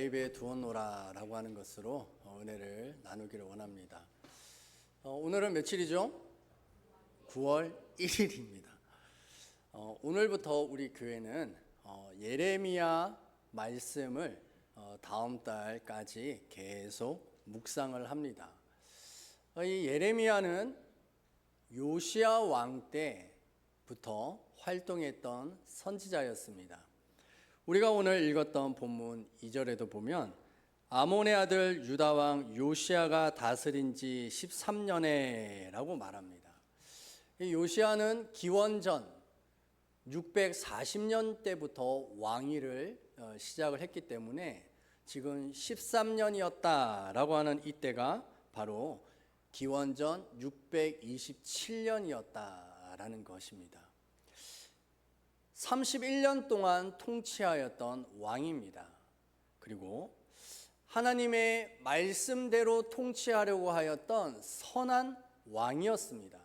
입에 두었노라 라고 하는 것으로 은혜를 나누기를 원합니다. 오늘은 며칠이죠? 9월 1일입니다. 오늘부터 우리 교회는 예레미야 말씀을 다음 달까지 계속 묵상을 합니다. 이 예레미야는 요시야 왕 때부터 활동했던 선지자였습니다. 우리가 오늘 읽었던 본문 2절에도 보면 아몬의 아들 유다 왕 요시야가 다스린 지 13년에 라고 말합니다. 이 요시야는 기원전 640년 때부터 왕위를 시작을 했기 때문에 지금 13년이었다라고 하는 이때가 바로 기원전 627년이었다라는 것입니다. 31년 동안 통치하였던 왕입니다. 그리고 하나님의 말씀대로 통치하려고 하였던 선한 왕이었습니다.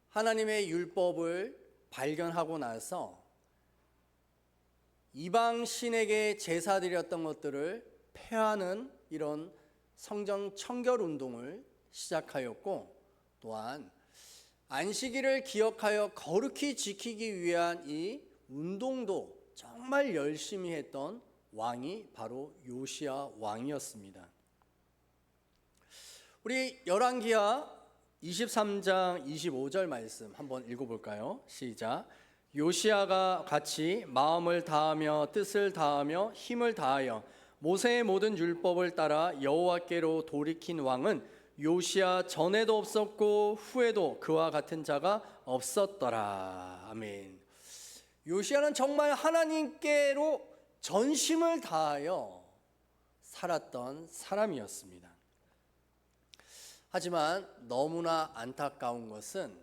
하나님의 율법을 발견하고 나서 이방 신에게 제사 드렸던 것들을 폐하는 이런 성전 청결 운동을 시작하였고, 또한 안식일을 기억하여 거룩히 지키기 위한 이 운동도 정말 열심히 했던 왕이 바로 요시야 왕이었습니다. 우리 열왕기하 23장 25절 말씀 한번 읽어볼까요? 시작. 요시야가 같이 마음을 다하며 뜻을 다하며 힘을 다하여 모세의 모든 율법을 따라 여호와께로 돌이킨 왕은 요시야 전에도 없었고 후에도 그와 같은 자가 없었더라. 아멘. 요시야는 정말 하나님께로 전심을 다하여 살았던 사람이었습니다. 하지만 너무나 안타까운 것은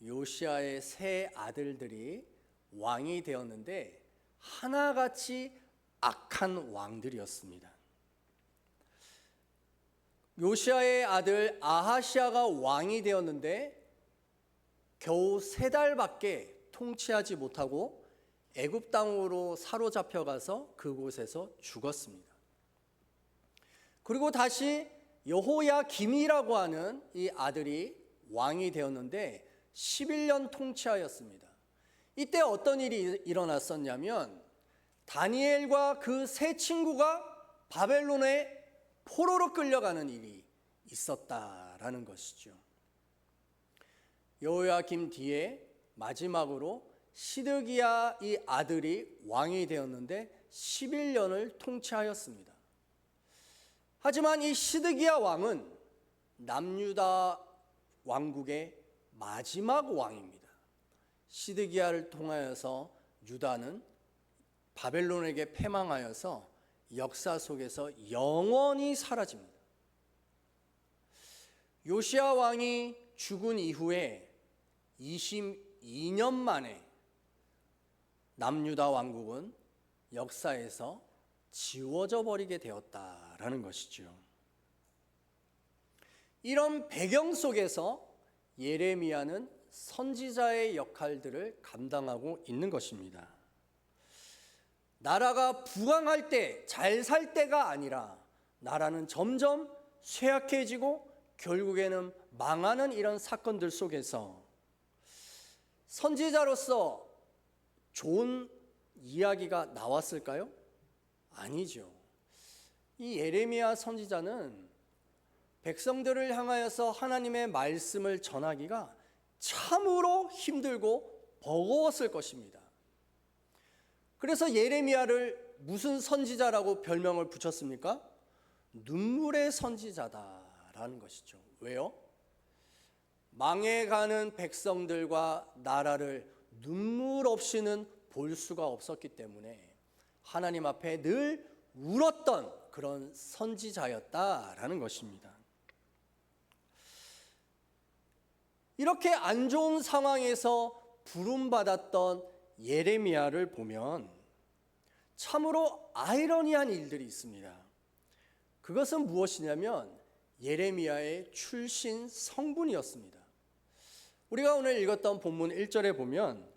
요시야의 세 아들들이 왕이 되었는데 하나같이 악한 왕들이었습니다. 요시야의 아들 아하시야가 왕이 되었는데 겨우 3달밖에 통치하지 못하고 애굽 땅으로 사로잡혀가서 그곳에서 죽었습니다. 그리고 다시 여호야김이라고 하는 이 아들이 왕이 되었는데 11년 통치하였습니다. 이때 어떤 일이 일어났었냐면 다니엘과 그 세 친구가 바벨론에 포로로 끌려가는 일이 있었다라는 것이죠. 여호야김 뒤에 마지막으로 시드기야 이 아들이 왕이 되었는데 11년을 통치하였습니다. 하지만 이 시드기야 왕은 남유다 왕국의 마지막 왕입니다. 시드기야를 통하여서 유다는 바벨론에게 패망하여서 역사 속에서 영원히 사라집니다. 요시야 왕이 죽은 이후에 22년 만에 남유다 왕국은 역사에서 지워져 버리게 되었다라는 것이죠. 이런 배경 속에서 예레미야는 선지자의 역할들을 감당하고 있는 것입니다. 나라가 부강할 때, 잘 살 때가 아니라 나라는 점점 쇠약해지고 결국에는 망하는 이런 사건들 속에서 선지자로서 좋은 이야기가 나왔을까요? 아니죠. 이 예레미야 선지자는 백성들을 향하여서 하나님의 말씀을 전하기가 참으로 힘들고 버거웠을 것입니다. 그래서 예레미야를 무슨 선지자라고 별명을 붙였습니까? 눈물의 선지자다라는 것이죠. 왜요? 망해가는 백성들과 나라를 눈물 없이는 볼 수가 없었기 때문에 하나님 앞에 늘 울었던 그런 선지자였다라는 것입니다. 이렇게 안 좋은 상황에서 부름받았던 예레미야를 보면 참으로 아이러니한 일들이 있습니다. 그것은 무엇이냐면 예레미야의 출신 성분이었습니다. 우리가 오늘 읽었던 본문 1절에 보면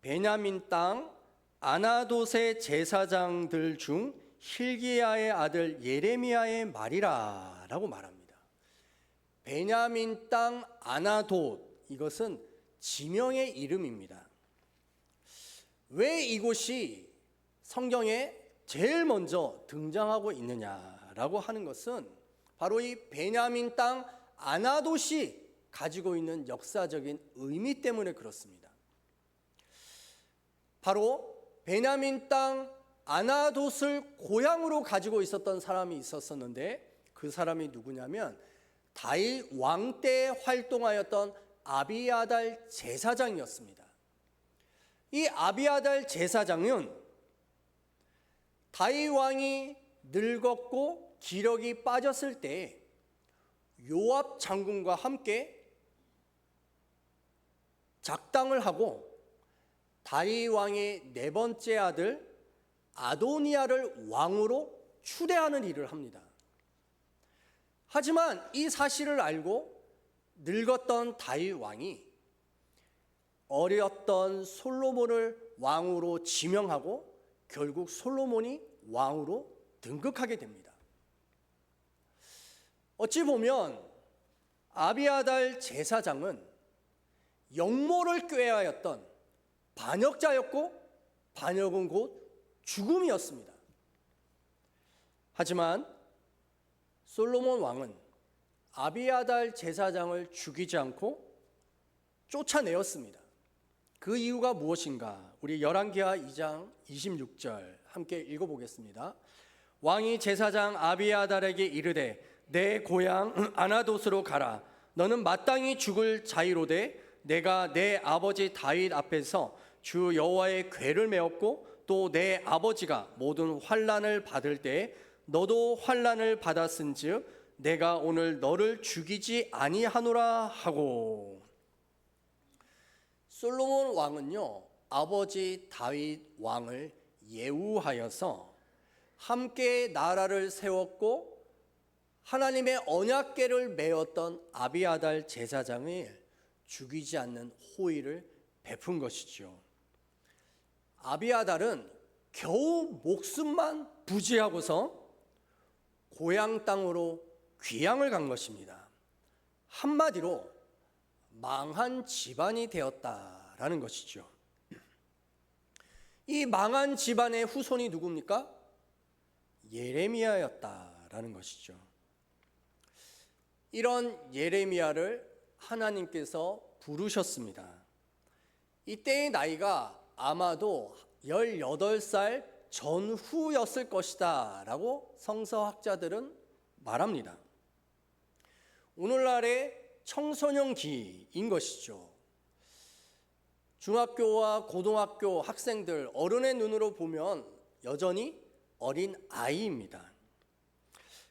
베냐민 땅 아나돗의 제사장들 중 hil기야의 아들 예레미야의 말이라 라고 말합니다. 베냐민 땅 아나돗, 이것은 지명의 이름입니다. 왜 이곳이 성경에 제일 먼저 등장하고 있느냐라고 하는 것은 바로 이 베냐민 땅 아나돗이 가지고 있는 역사적인 의미 때문에 그렇습니다. 바로 베냐민 땅 아나돗을 고향으로 가지고 있었던 사람이 있었었는데, 그 사람이 누구냐면 다윗 왕 때 활동하였던 아비아달 제사장이었습니다. 이 아비아달 제사장은 다윗 왕이 늙었고 기력이 빠졌을 때 요압 장군과 함께 작당을 하고 다윗 왕의 네 번째 아들 아도니아를 왕으로 추대하는 일을 합니다. 하지만 이 사실을 알고 늙었던 다윗 왕이 어렸던 솔로몬을 왕으로 지명하고 결국 솔로몬이 왕으로 등극하게 됩니다. 어찌 보면 아비아달 제사장은 영모를 꾀하였던 반역자였고, 반역은 곧 죽음이었습니다. 하지만 솔로몬 왕은 아비아달 제사장을 죽이지 않고 쫓아내었습니다. 그 이유가 무엇인가? 우리 열왕기하 2장 26절 함께 읽어보겠습니다. 왕이 제사장 아비아달에게 이르되 내 고향 아나돗으로 가라. 너는 마땅히 죽을 자이로되 내가 내 아버지 다윗 앞에서 주 여호와의 궤를 메었고 또 내 아버지가 모든 환난을 받을 때 너도 환난을 받았은즉 내가 오늘 너를 죽이지 아니하노라 하고. 솔로몬 왕은요, 아버지 다윗 왕을 예우하여서 함께 나라를 세웠고 하나님의 언약궤를 메었던 아비아달 제사장을 죽이지 않는 호의를 베푼 것이죠. 아비아달은 겨우 목숨만 부지하고서 고향 땅으로 귀향을 간 것입니다. 한마디로 망한 집안이 되었다라는 것이죠. 이 망한 집안의 후손이 누굽니까? 예레미야였다라는 것이죠. 이런 예레미야를 하나님께서 부르셨습니다. 이때의 나이가 아마도 18살 전후였을 것이다 라고 성서학자들은 말합니다. 오늘날의 청소년기인 것이죠. 중학교와 고등학교 학생들, 어른의 눈으로 보면 여전히 어린 아이입니다.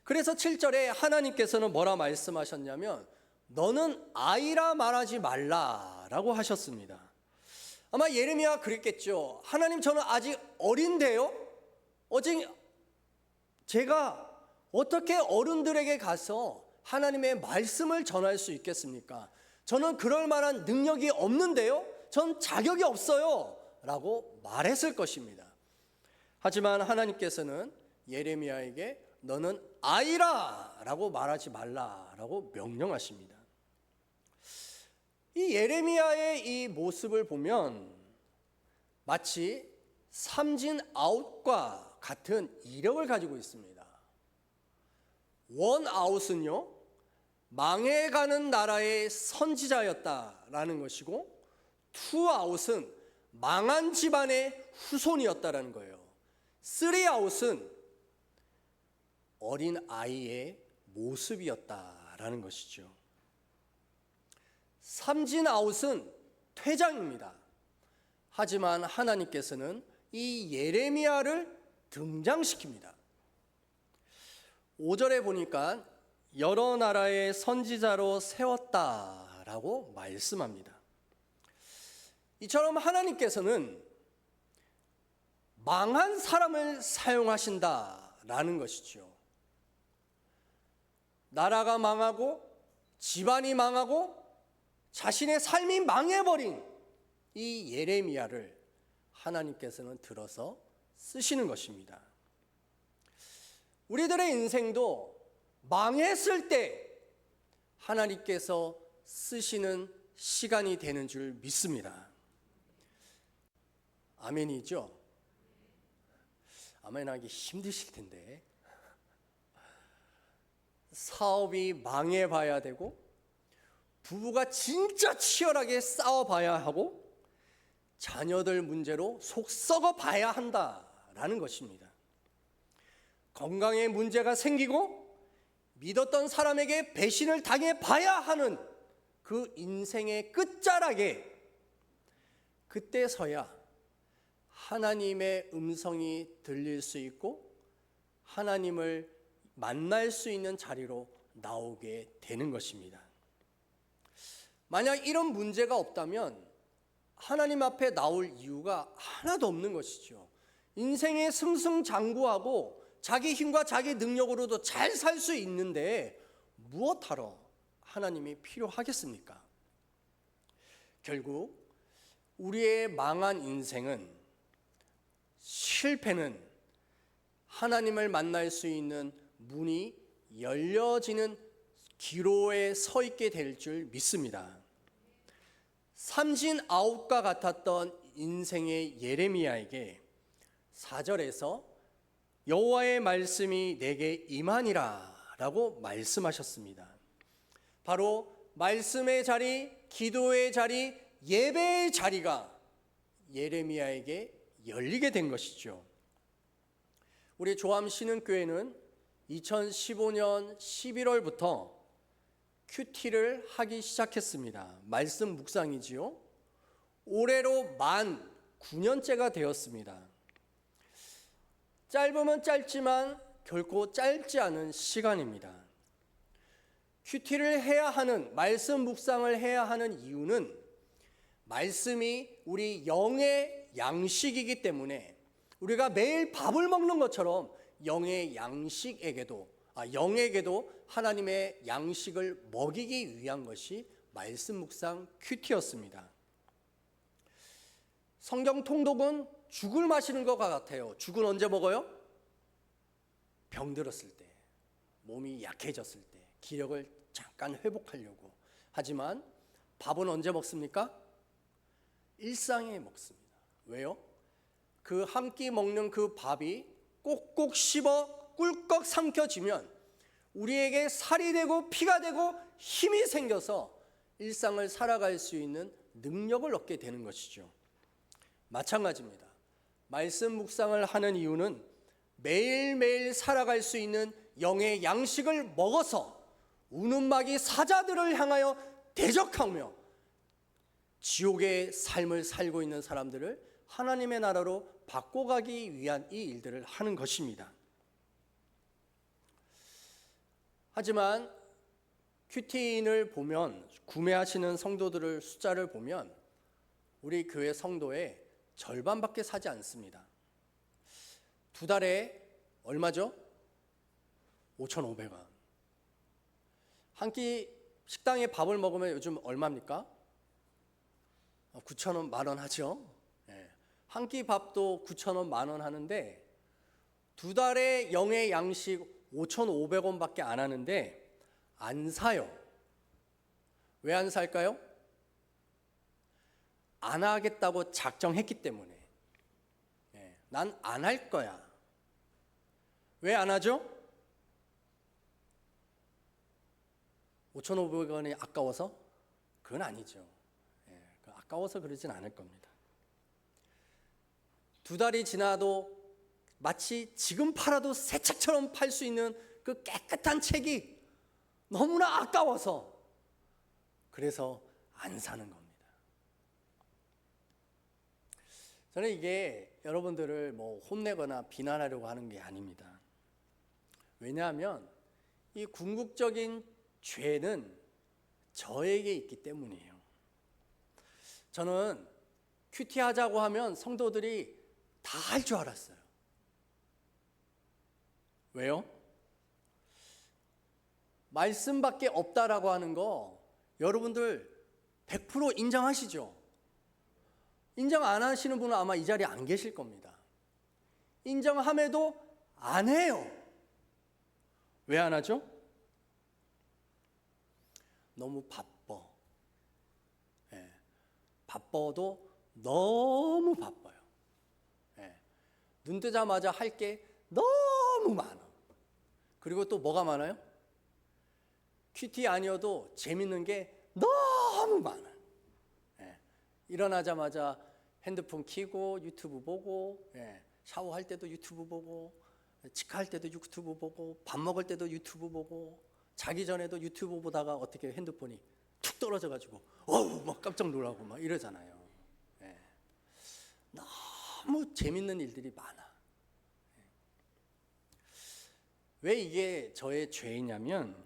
그래서 7절에 하나님께서는 뭐라 말씀하셨냐면 너는 아이라 말하지 말라라고 하셨습니다. 아마 예레미야가 그랬겠죠. 하나님, 저는 아직 어린데요. 제가 어떻게 어른들에게 가서 하나님의 말씀을 전할 수 있겠습니까? 저는 그럴 만한 능력이 없는데요. 전 자격이 없어요 라고 말했을 것입니다. 하지만 하나님께서는 예레미야에게 너는 아이라 라고 말하지 말라라고 명령하십니다. 이 예레미야의 이 모습을 보면 마치 삼진아웃과 같은 이력을 가지고 있습니다. 원아웃은요, 망해가는 나라의 선지자였다라는 것이고, 투아웃은 망한 집안의 후손이었다라는 거예요. 쓰리아웃은 어린 아이의 모습이었다라는 것이죠. 삼진아웃은 퇴장입니다. 하지만 하나님께서는 이 예레미야를 등장시킵니다. 5절에 보니까 여러 나라의 선지자로 세웠다라고 말씀합니다. 이처럼 하나님께서는 망한 사람을 사용하신다라는 것이죠. 나라가 망하고 집안이 망하고 자신의 삶이 망해버린 이 예레미야를 하나님께서는 들어서 쓰시는 것입니다. 우리들의 인생도 망했을 때 하나님께서 쓰시는 시간이 되는 줄 믿습니다. 아멘이죠? 아멘하기 힘드실 텐데, 사업이 망해봐야 되고, 부부가 진짜 치열하게 싸워봐야 하고, 자녀들 문제로 속 썩어봐야 한다라는 것입니다. 건강에 문제가 생기고 믿었던 사람에게 배신을 당해봐야 하는 그 인생의 끝자락에, 그때서야 하나님의 음성이 들릴 수 있고 하나님을 만날 수 있는 자리로 나오게 되는 것입니다. 만약 이런 문제가 없다면 하나님 앞에 나올 이유가 하나도 없는 것이죠. 인생에 승승장구하고 자기 힘과 자기 능력으로도 잘 살 수 있는데 무엇하러 하나님이 필요하겠습니까? 결국 우리의 망한 인생은, 실패는 하나님을 만날 수 있는 문이 열려지는 기로에 서 있게 될 줄 믿습니다. 삼진아웃과 같았던 인생의 예레미야에게 4절에서 여호와의 말씀이 내게 임하니라 라고 말씀하셨습니다. 바로 말씀의 자리, 기도의 자리, 예배의 자리가 예레미야에게 열리게 된 것이죠. 우리 조암 신흥교회는 2015년 11월부터 큐티를 하기 시작했습니다. 말씀 묵상이지요. 올해로 만 9년째가 되었습니다. 짧으면 짧지만 결코 짧지 않은 시간입니다. 큐티를 해야 하는, 말씀 묵상을 해야 하는 이유는 말씀이 우리 영의 양식이기 때문에, 우리가 매일 밥을 먹는 것처럼 영의 영에게도 하나님의 양식을 먹이기 위한 것이 말씀 묵상 큐티였습니다. 성경 통독은 죽을 마시는 것 같아요. 죽은 언제 먹어요? 병들었을 때, 몸이 약해졌을 때, 기력을 잠깐 회복하려고. 하지만 밥은 언제 먹습니까? 일상에 먹습니다. 왜요? 그 한 끼 먹는 그 밥이 꼭꼭 씹어 꿀꺽 삼켜지면 우리에게 살이 되고 피가 되고 힘이 생겨서 일상을 살아갈 수 있는 능력을 얻게 되는 것이죠. 마찬가지입니다. 말씀 묵상을 하는 이유는 매일매일 살아갈 수 있는 영의 양식을 먹어서 우는 사자들을 향하여 대적하며 지옥의 삶을 살고 있는 사람들을 하나님의 나라로 바꿔가기 위한 이 일들을 하는 것입니다. 하지만 큐티인을 보면, 구매하시는 성도들을 숫자를 보면 우리 교회 성도의 절반밖에 사지 않습니다. 2달에 얼마죠? 5,500원. 한 끼 식당에 밥을 먹으면 요즘 얼마입니까? 9,000원, 만원 하죠. 한 끼 밥도 9,000원, 만원 하는데 2달에 영의 양식 5,500원밖에 안 하는데 안 사요. 왜 안 살까요? 안 하겠다고 작정했기 때문에. 난 안 할 거야. 왜 안 하죠? 5,500원이 아까워서? 그건 아니죠. 아까워서 그러진 않을 겁니다. 2달이 지나도 마치 지금 팔아도 새 책처럼 팔 수 있는 그 깨끗한 책이 너무나 아까워서, 그래서 안 사는 겁니다. 저는 이게 여러분들을 혼내거나 비난하려고 하는 게 아닙니다. 왜냐하면 이 궁극적인 죄는 저에게 있기 때문이에요. 저는 큐티 하자고 하면 성도들이 다 할 줄 알았어요. 왜요? 말씀밖에 없다라고 하는 거 여러분들 100% 인정하시죠? 인정 안 하시는 분은 아마 이 자리에 안 계실 겁니다. 인정함에도 안 해요. 왜 안 하죠? 너무 바빠. 예, 바빠도 너무 바빠요. 예, 눈 뜨자마자 할 게 너무 많아. 그리고 또 뭐가 많아요? 큐티 아니어도 재밌는 게 너무 많아요. 예, 일어나자마자 핸드폰 켜고 유튜브 보고, 샤워할 때도 유튜브 보고, 치카할 때도 유튜브 보고, 밥 먹을 때도 유튜브 보고, 자기 전에도 유튜브 보다가 어떻게 핸드폰이 툭 떨어져가지고 어우 막 깜짝 놀라고 막 이러잖아요. 너무 재밌는 일들이 많아. 왜 이게 저의 죄이냐면,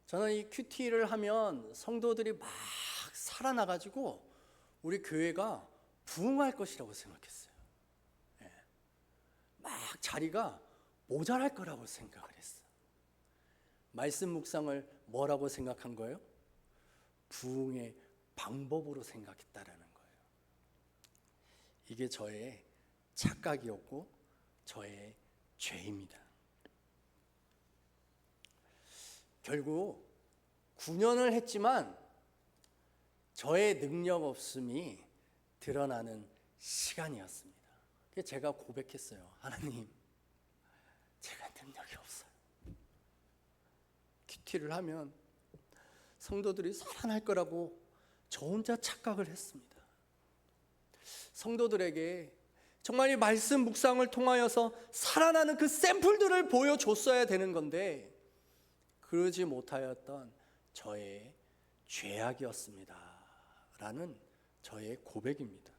저는 이 큐티를 하면 성도들이 막 살아나가지고 우리 교회가 부흥할 것이라고 생각했어요. 막 자리가 모자랄 거라고 생각을 했어. 말씀 묵상을 뭐라고 생각한 거예요? 부흥의 방법으로 생각했다라는 거예요. 이게 저의 착각이었고 저의 죄입니다. 결국 9년을 했지만 저의 능력 없음이 드러나는 시간이었습니다. 그래서 제가 고백했어요. 하나님, 제가 능력이 없어요. 큐티를 하면 성도들이 살아날 거라고 저 혼자 착각을 했습니다. 성도들에게 정말 이 말씀 묵상을 통하여서 살아나는 그 샘플들을 보여줬어야 되는 건데 그러지 못하였던 저의 죄악이었습니다. 라는 저의 고백입니다.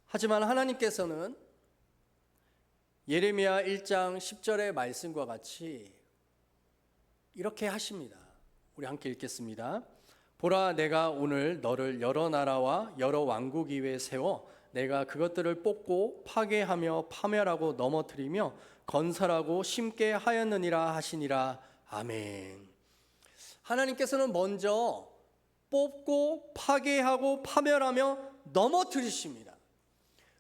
하지만 하나님께서는 예레미야 1장 10절의 말씀과 같이 이렇게 하십니다. 우리 함께 읽겠습니다. 보라, 내가 오늘 너를 여러 나라와 여러 왕국 위에 세워 내가 그것들을 뽑고 파괴하며 파멸하고 넘어뜨리며 건설하고 심게 하였느니라 하시니라. 아멘. 하나님께서는 먼저 뽑고 파괴하고 파멸하며 넘어뜨리십니다.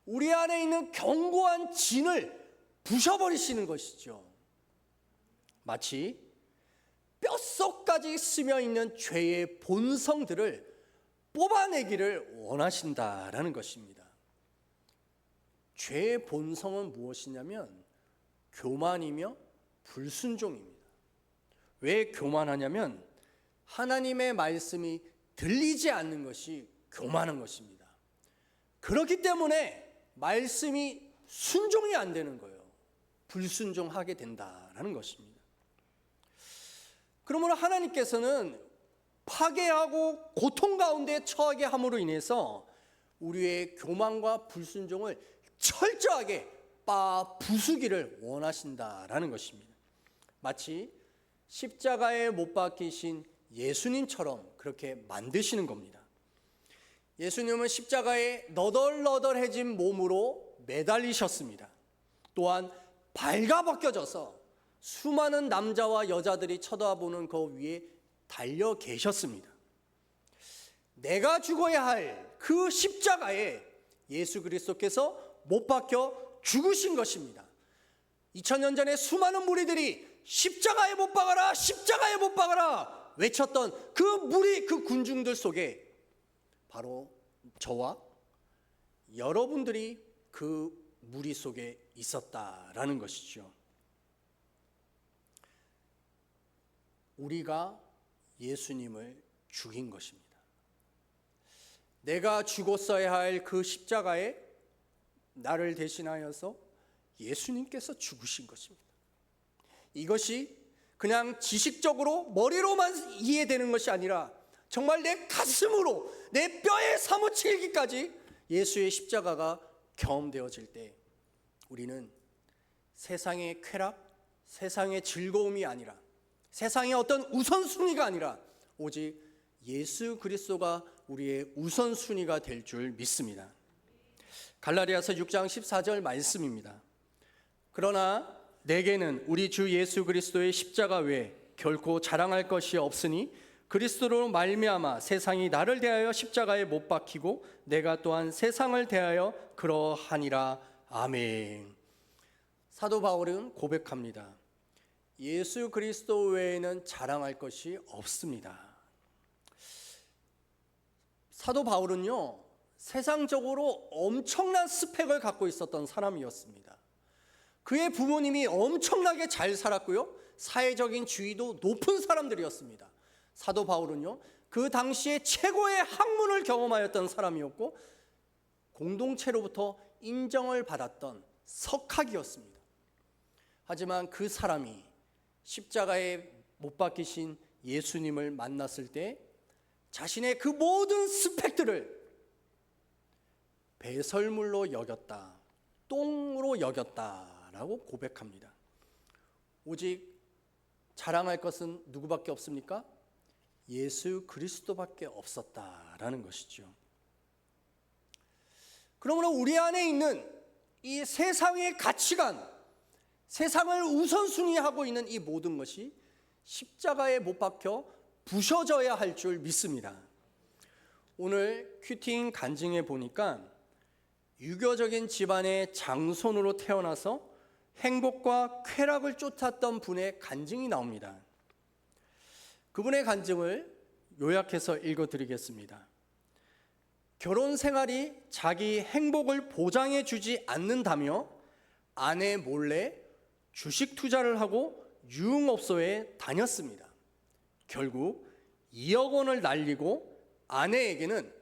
우리 안에 있는 견고한 진을 부셔버리시는 것이죠. 마치 뼛속까지 스며 있는 죄의 본성들을 뽑아내기를 원하신다라는 것입니다. 죄의 본성은 무엇이냐면 교만이며 불순종입니다. 왜 교만하냐면 하나님의 말씀이 들리지 않는 것이 교만한 것입니다. 그렇기 때문에 말씀이 순종이 안 되는 거예요. 불순종하게 된다라는 것입니다. 그러므로 하나님께서는 파괴하고 고통 가운데 처하게 함으로 인해서 우리의 교만과 불순종을 철저하게 부수기를 원하신다라는 것입니다. 마치 십자가에 못 박히신 예수님처럼 그렇게 만드시는 겁니다. 예수님은 십자가에 너덜너덜해진 몸으로 매달리셨습니다. 또한 발가벗겨져서 수많은 남자와 여자들이 쳐다보는 그 위에 달려 계셨습니다. 내가 죽어야 할 그 십자가에 예수 그리스도께서 못 박혀 죽으신 것입니다. 2000년 전에 수많은 무리들이 십자가에 못 박아라, 십자가에 못 박아라 외쳤던 그 무리, 그 군중들 속에 바로 저와 여러분들이 그 무리 속에 있었다라는 것이죠. 우리가 예수님을 죽인 것입니다. 내가 죽었어야 할 그 십자가에 나를 대신하여서 예수님께서 죽으신 것입니다. 이것이 그냥 지식적으로 머리로만 이해되는 것이 아니라 정말 내 가슴으로 내 뼈에 사무치기까지 예수의 십자가가 경험되어질 때 우리는 세상의 쾌락, 세상의 즐거움이 아니라 세상의 어떤 우선순위가 아니라 오직 예수 그리스도가 우리의 우선순위가 될 줄 믿습니다. 갈라디아서 6장 14절 말씀입니다. 그러나 내게는 우리 주 예수 그리스도의 십자가 외에 결코 자랑할 것이 없으니 그리스도로 말미암아 세상이 나를 대하여 십자가에 못 박히고 내가 또한 세상을 대하여 그러하니라. 아멘. 사도 바울은 고백합니다. 예수 그리스도 외에는 자랑할 것이 없습니다. 사도 바울은요, 세상적으로 엄청난 스펙을 갖고 있었던 사람이었습니다. 그의 부모님이 엄청나게 잘 살았고요, 사회적인 지위도 높은 사람들이었습니다. 사도 바울은요, 그 당시에 최고의 학문을 경험하였던 사람이었고 공동체로부터 인정을 받았던 석학이었습니다. 하지만 그 사람이 십자가에 못 박히신 예수님을 만났을 때 자신의 그 모든 스펙들을 배설물로 여겼다, 똥으로 여겼다라고 고백합니다. 오직 자랑할 것은 누구밖에 없습니까? 예수 그리스도밖에 없었다라는 것이죠. 그러므로 우리 안에 있는 이 세상의 가치관, 세상을 우선순위하고 있는 이 모든 것이 십자가에 못 박혀 부셔져야 할 줄 믿습니다. 오늘 큐팅 간증에 보니까 유교적인 집안의 장손으로 태어나서 행복과 쾌락을 쫓았던 분의 간증이 나옵니다. 그분의 간증을 요약해서 읽어드리겠습니다. 결혼 생활이 자기 행복을 보장해 주지 않는다며 아내 몰래 주식 투자를 하고 유흥업소에 다녔습니다. 결국 2억 원을 날리고 아내에게는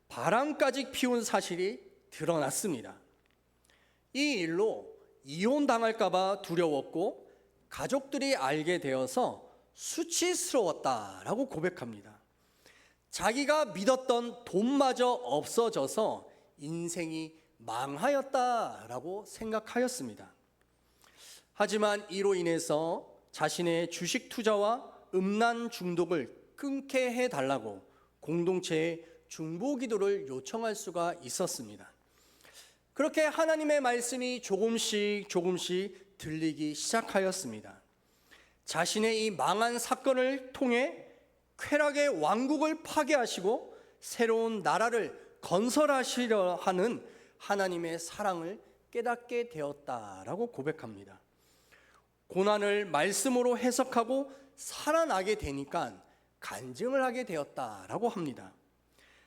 바람까지 피운 사실이 드러났습니다. 이 일로 이혼당할까 봐 두려웠고 가족들이 알게 되어서 수치스러웠다라고 고백합니다. 자기가 믿었던 돈마저 없어져서 인생이 망하였다라고 생각하였습니다. 하지만 이로 인해서 자신의 주식 투자와 음란 중독을 끊게 해달라고 공동체에 중보 기도를 요청할 수가 있었습니다. 그렇게 하나님의 말씀이 조금씩 들리기 시작하였습니다. 자신의 이 망한 사건을 통해 쾌락의 왕국을 파괴하시고 새로운 나라를 건설하시려 하는 하나님의 사랑을 깨닫게 되었다라고 고백합니다. 고난을 말씀으로 해석하고 살아나게 되니까 간증을 하게 되었다라고 합니다.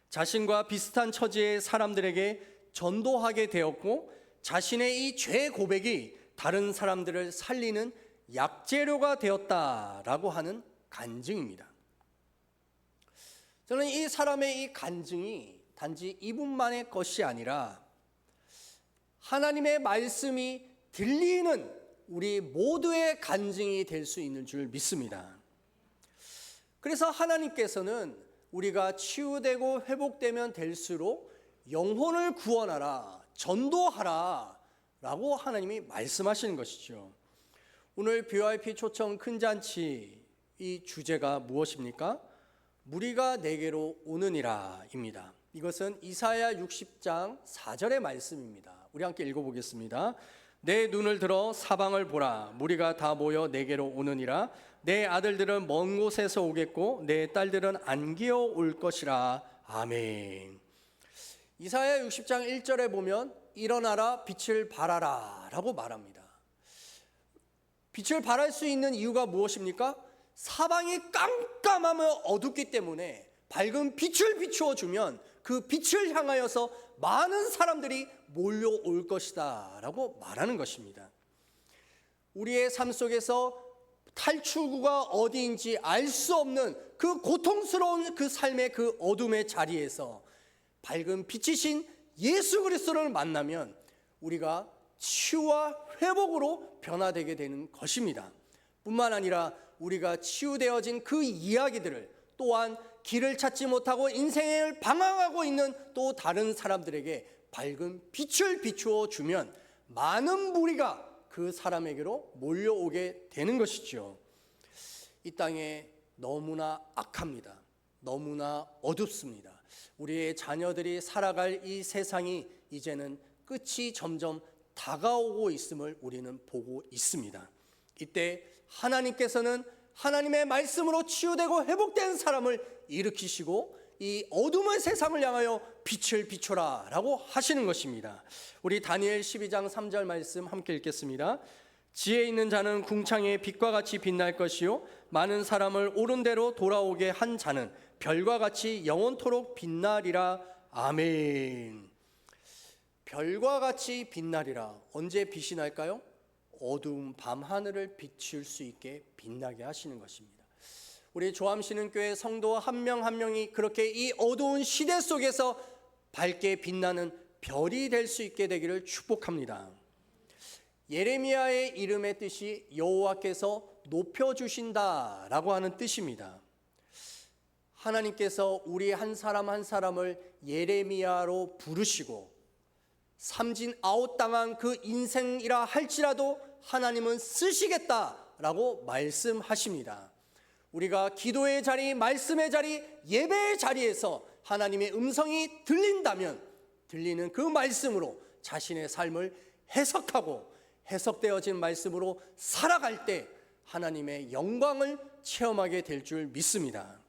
자신과 비슷한 처지의 사람들에게 전도하게 되었고 자신의 이 죄 고백이 다른 사람들을 살리는 약재료가 되었다라고 하는 간증입니다. 저는 이 사람의 이 간증이 단지 이분만의 것이 아니라 하나님의 말씀이 들리는 우리 모두의 간증이 될 수 있는 줄 믿습니다. 그래서 하나님께서는 우리가 치유되고 회복되면 될수록 영혼을 구원하라, 전도하라 라고 하나님이 말씀하시는 것이죠. 오늘 BYP 초청 큰 잔치 이 주제가 무엇입니까? 무리가 내게로 오느니라 입니다. 이것은 이사야 60장 4절의 말씀입니다. 우리 함께 읽어보겠습니다. 내 눈을 들어 사방을 보라. 무리가 다 모여 내게로 오느니라. 내 아들들은 먼 곳에서 오겠고 내 딸들은 안기어 올 것이라. 아멘. 이사야 60장 1절에 보면 일어나라 빛을 발하라 라고 말합니다. 빛을 발할 수 있는 이유가 무엇입니까? 사방이 깜깜하며 어둡기 때문에 밝은 빛을 비추어 주면 그 빛을 향하여서 많은 사람들이 몰려올 것이다 라고 말하는 것입니다. 우리의 삶 속에서 탈출구가 어디인지 알 수 없는 그 고통스러운 그 삶의 그 어둠의 자리에서 밝은 빛이신 예수 그리스도를 만나면 우리가 치유와 회복으로 변화되게 되는 것입니다. 뿐만 아니라 우리가 치유되어진 그 이야기들을 또한 길을 찾지 못하고 인생을 방황하고 있는 또 다른 사람들에게 밝은 빛을 비추어 주면 많은 무리가 그 사람에게로 몰려오게 되는 것이죠. 이 땅에 너무나 악합니다. 너무나 어둡습니다. 우리의 자녀들이 살아갈 이 세상이 이제는 끝이 점점 다가오고 있음을 우리는 보고 있습니다. 이때 하나님께서는 하나님의 말씀으로 치유되고 회복된 사람을 일으키시고 이 어둠의 세상을 향하여 빛을 비춰라 라고 하시는 것입니다. 우리 다니엘 12장 3절 말씀 함께 읽겠습니다. 지혜 있는 자는 궁창의 빛과 같이 빛날 것이요 많은 사람을 옳은 대로 돌아오게 한 자는 별과 같이 영원토록 빛나리라. 아멘. 별과 같이 빛나리라. 언제 빛이 날까요? 어두운 밤하늘을 비출 수 있게 빛나게 하시는 것입니다. 우리 조암시는 교회 성도 한 명 한 명이 그렇게 이 어두운 시대 속에서 밝게 빛나는 별이 될 수 있게 되기를 축복합니다. 예레미야의 이름의 뜻이 여호와께서 높여주신다라고 하는 뜻입니다. 하나님께서 우리 한 사람 한 사람을 예레미야로 부르시고 삼진 아웃당한 그 인생이라 할지라도 하나님은 쓰시겠다라고 말씀하십니다. 우리가 기도의 자리, 말씀의 자리, 예배의 자리에서 하나님의 음성이 들린다면 들리는 그 말씀으로 자신의 삶을 해석하고 해석되어진 말씀으로 살아갈 때 하나님의 영광을 체험하게 될 줄 믿습니다.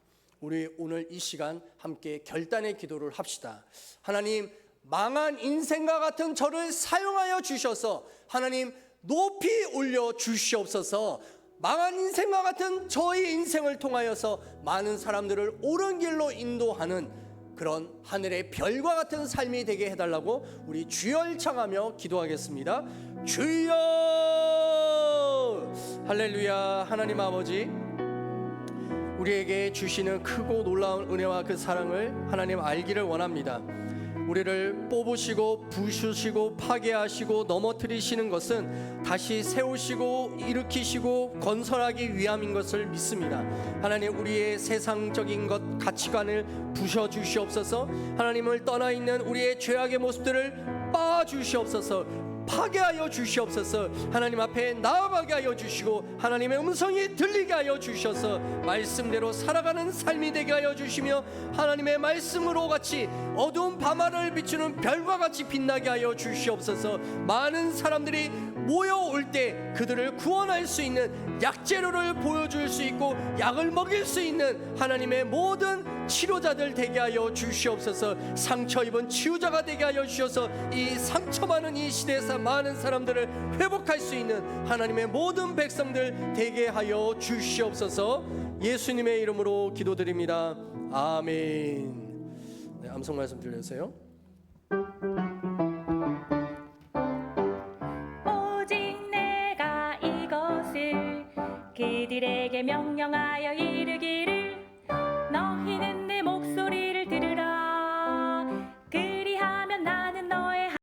우리 오늘 이 시간 함께 결단의 기도를 합시다. 하나님, 망한 인생과 같은 저를 사용하여 주셔서 하나님 높이 올려 주시옵소서. 망한 인생과 같은 저의 인생을 통하여서 많은 사람들을 옳은 길로 인도하는 그런 하늘의 별과 같은 삶이 되게 해달라고 우리 주여 청하며 기도하겠습니다. 주여! 할렐루야. 하나님 아버지, 우리에게 주시는 크고 놀라운 은혜와 그 사랑을 하나님 알기를 원합니다. 우리를 뽑으시고 부수시고 파괴하시고 넘어뜨리시는 것은 다시 세우시고 일으키시고 건설하기 위함인 것을 믿습니다. 하나님, 우리의 세상적인 것 가치관을 부셔주시옵소서. 하나님을 떠나 있는 우리의 죄악의 모습들을 빻아주시옵소서. 파괴하여 주시옵소서. 하나님 앞에 나아가게 하여 주시고 하나님의 음성이 들리게 하여 주셔서 말씀대로 살아가는 삶이 되게 하여 주시며 하나님의 말씀으로 같이 어두운 밤하늘을 비추는 별과 같이 빛나게 하여 주시옵소서. 많은 사람들이 모여올 때 그들을 구원할 수 있는 약재료를 보여줄 수 있고 약을 먹일 수 있는 하나님의 모든 치료자들 되게 하여 주시옵소서. 상처 입은 치유자가 되게 하여 주셔서 이 상처 많은 이 시대에서 많은 사람들을 회복할 수 있는 하나님의 모든 백성들 되게 하여 주시옵소서. 예수님의 이름으로 기도드립니다. 아멘. 네, 암송 말씀 들려주세요. 오직 내가 이것을 그들에게 명령하여 이르기를